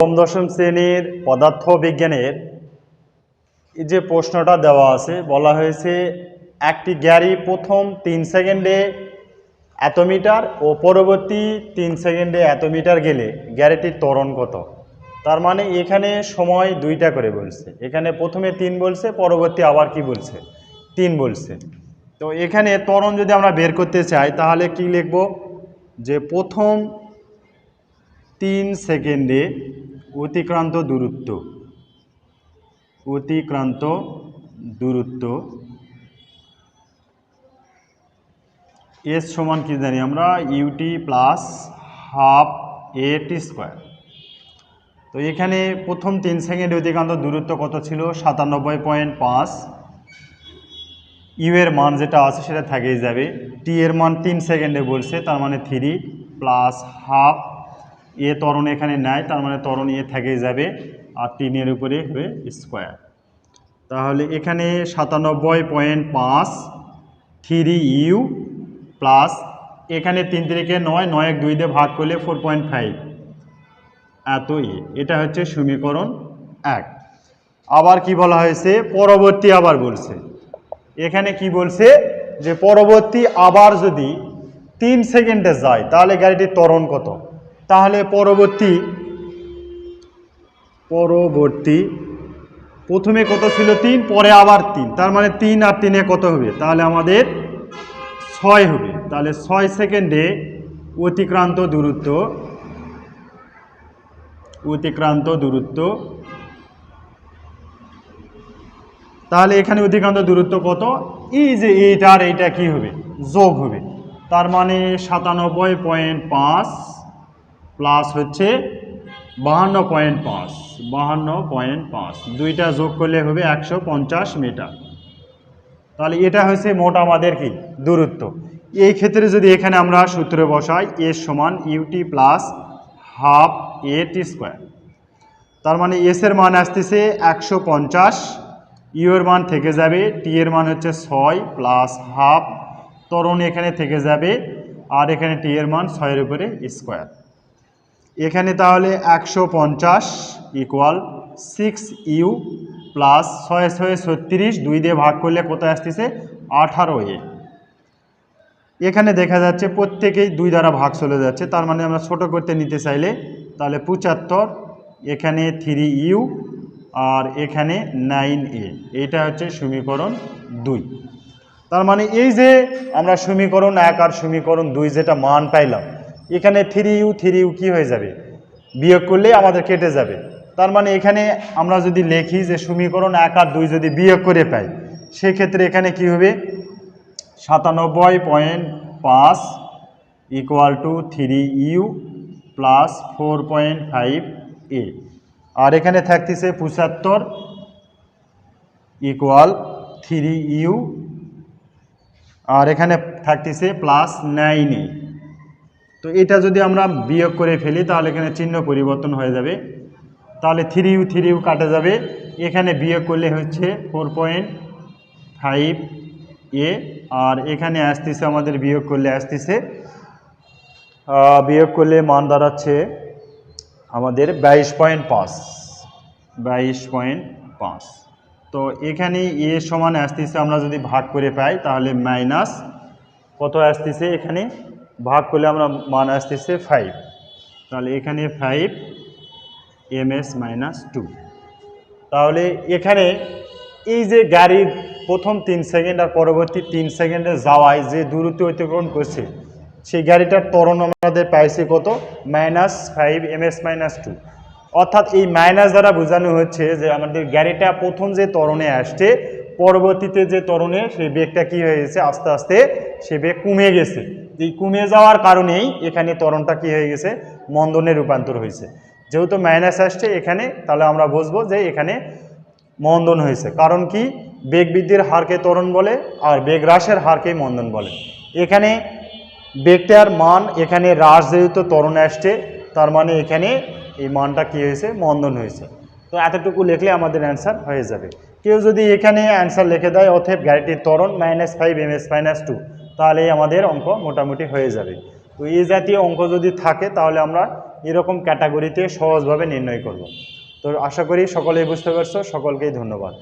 দশম শ্রেণীর পদার্থ বিজ্ঞানের যে প্রশ্নটা দেওয়া আছে, বলা হয়েছে একটি গাড়ি প্রথম 3 সেকেন্ডে এত মিটার ও পরবর্তী 3 সেকেন্ডে এত মিটার গেলে গাড়িটির ত্বরণ কত। তার মানে এখানে সময় দুইটা করে বলছে, এখানে প্রথমে 3 বলছে, পরবর্তী আবার কি বলছে 3 বলছে। তো এখানে ত্বরণ যদি আমরা বের করতে চাই তাহলে কি লিখব, যে প্রথম 3 সেকেন্ডে অতিক্রান্ত দূরত্ব এস সমান কি জানি আমরা, ইউটি প্লাস হাফ এটি স্কোয়ার। তো এখানে প্রথম 3 সেকেন্ডে অতিক্রান্ত দূরত্ব কত ছিল, 97.5। ইউ এর মান যেটা আছে সেটা থেকেই যাবে, টি এর মান 3 সেকেন্ডে বলছে, তার মানে 3 প্লাস হাফ এ ত্বরণ এখানে নেয়, তার মানে ত্বরণ এ থেকেই যাবে, আর 3 এর উপরে হবে স্কোয়ার। তাহলে এখানে 97.5 3 ইউ প্লাস এখানে 3 3 9, 9 1 2 দিয়ে ভাগ করলে 4.5 এত এ। এটা হচ্ছে সমীকরণ 1। আবার কি বলা হয়েছে, পরবর্তী আবার বলছে। এখানে কি বলছে, যে পরবর্তী আবার যদি 3 সেকেন্ডে যায় তাহলে গাড়িটির ত্বরণ কত। তাহলে পরবর্তী প্রথমে কত ছিল 3, পরে আবার 3, তার মানে 3 আর 3 কত হবে, তাহলে আমাদের 6 হবে। তাহলে 6 সেকেন্ডে অতিক্রান্ত দূরত্ব তাহলে এখানে অতিক্রান্ত দূরত্ব কত, এই যে এইটা আর এইটা কি হবে, যোগ হবে। তার মানে 97.5 প্লাস হচ্ছে 52.5, দুইটা যোগ করলে হবে 150 মিটার। তাহলে এটা হচ্ছে মোট আমাদের কি দূরত্ব। এই ক্ষেত্রে যদি এখানে আমরা সূত্রে বসাই, এ সমান ইউটি প্লাস হাফ এ টি স্কোয়ার। তার মানে এস এর মান আসতেছে 150, ইউ এর মান থেকে যাবে, টি এর মান হচ্ছে 6 প্লাস হাফ, ত্বরণ এখানে থেকে যাবে, আর এখানে টি এর মান 6 এর উপরে স্কোয়ার। এখানে তাহলে 150 ইকুয়াল 6 ইউ প্লাস 6 6 36, 2 দিয়ে ভাগ করলে কোথায় আসতেছে 18 এ। এখানে দেখা যাচ্ছে প্রত্যেকেই 2 দ্বারা ভাগ চলে যাচ্ছে, তার মানে আমরা ছোট করতে নিতে চাইলে তাহলে 75, এখানে 3 ইউ আর এখানে 9 এ। এইটা হচ্ছে সমীকরণ 2। তার মানে এই যে আমরা সমীকরণ 1 আর সমীকরণ 2 যেটা মান পাইলাম, এখানে 3 ইউ কি হয়ে যাবে, বিয়োগ করলেই আমাদের কেটে যাবে। তার মানে এখানে আমরা যদি লিখি যে সমীকরণ 1 আর 2 যদি বিয়োগ করে পাই, সেক্ষেত্রে এখানে কি হবে, 97.5 ইকুয়াল টু 3 ইউ প্লাস 4.5 এ, আর এখানে থাকতেছে 75 ইকুয়াল 3 ইউ, আর এখানে থাকতেছে প্লাস 9 এ। তো এটা যদি আমরা বিয়োগ করে ফেলি তাহলে এখানে চিহ্ন পরিবর্তন হয়ে যাবে, তাহলে 3 ইউ কাটা যাবে, এখানে বিয়োগ করলে হচ্ছে 4.5 এ, আর এখানে আসতেছে আমাদের বিয়োগ করলে মান দাঁড়াচ্ছে আমাদের 22.5। তো এখানে এ সমান আসতেছে, আমরা যদি ভাগ করে পাই তাহলে মাইনাস কত আসতেছে, এখানে ভাগ করলে আমরা মান আসতেছে 5, তাহলে এখানে 5 ms - 2। তাহলে এখানে এই যে গাড়ির প্রথম 3 সেকেন্ড আর পরবর্তী 3 সেকেন্ডে যাওয়ায় যে দূরত্ব অতিক্রমণ করছে, সেই গাড়িটার ত্বরণ আমাদের পাইছে কত, -5 ms - 2। অর্থাৎ এই মাইনাস দ্বারা বোঝানো হচ্ছে যে আমাদের গাড়িটা প্রথম যে ত্বরণে আসছে, পরবর্তীতে যে ত্বরণে সেই বেগটা কি হয়ে গেছে, আস্তে আস্তে সে বেগ কমে গেছে। এই কমে যাওয়ার কারণেই এখানে ত্বরণটা কি হয়ে গেছে, মন্দনে রূপান্তর হয়েছে। যেহেতু মাইনাস আসছে এখানে, তাহলে আমরা বুঝবো যে এখানে মন্দন হয়েছে। কারণ কি, বেগ বৃদ্ধির হারকে ত্বরণ বলে, আর বেগ হ্রাসের হারকেই মন্দন বলে। এখানে বেগটার মান এখানে হ্রাস যেহেতু ত্বরণে আসছে, তার মানে এখানে এই মানটা কি হয়েছে, মন্দন হয়েছে। তো এতটুকু লিখলে আমাদের অ্যান্সার হয়ে যাবে। কেউ যদি এখানে অ্যান্সার লিখে দেয় অতএব গাড়িটির ত্বরণ -5 ms - 2, তাহলে আমাদের অঙ্ক মোটামুটি হয়ে যাবে। তো এই জাতীয় অঙ্ক যদি থাকে তাহলে আমরা এরকম ক্যাটাগরিতে সহজভাবে নির্ণয় করব। তো আশা করি সকলেই বুঝতে পারছো, সকলকেই ধন্যবাদ।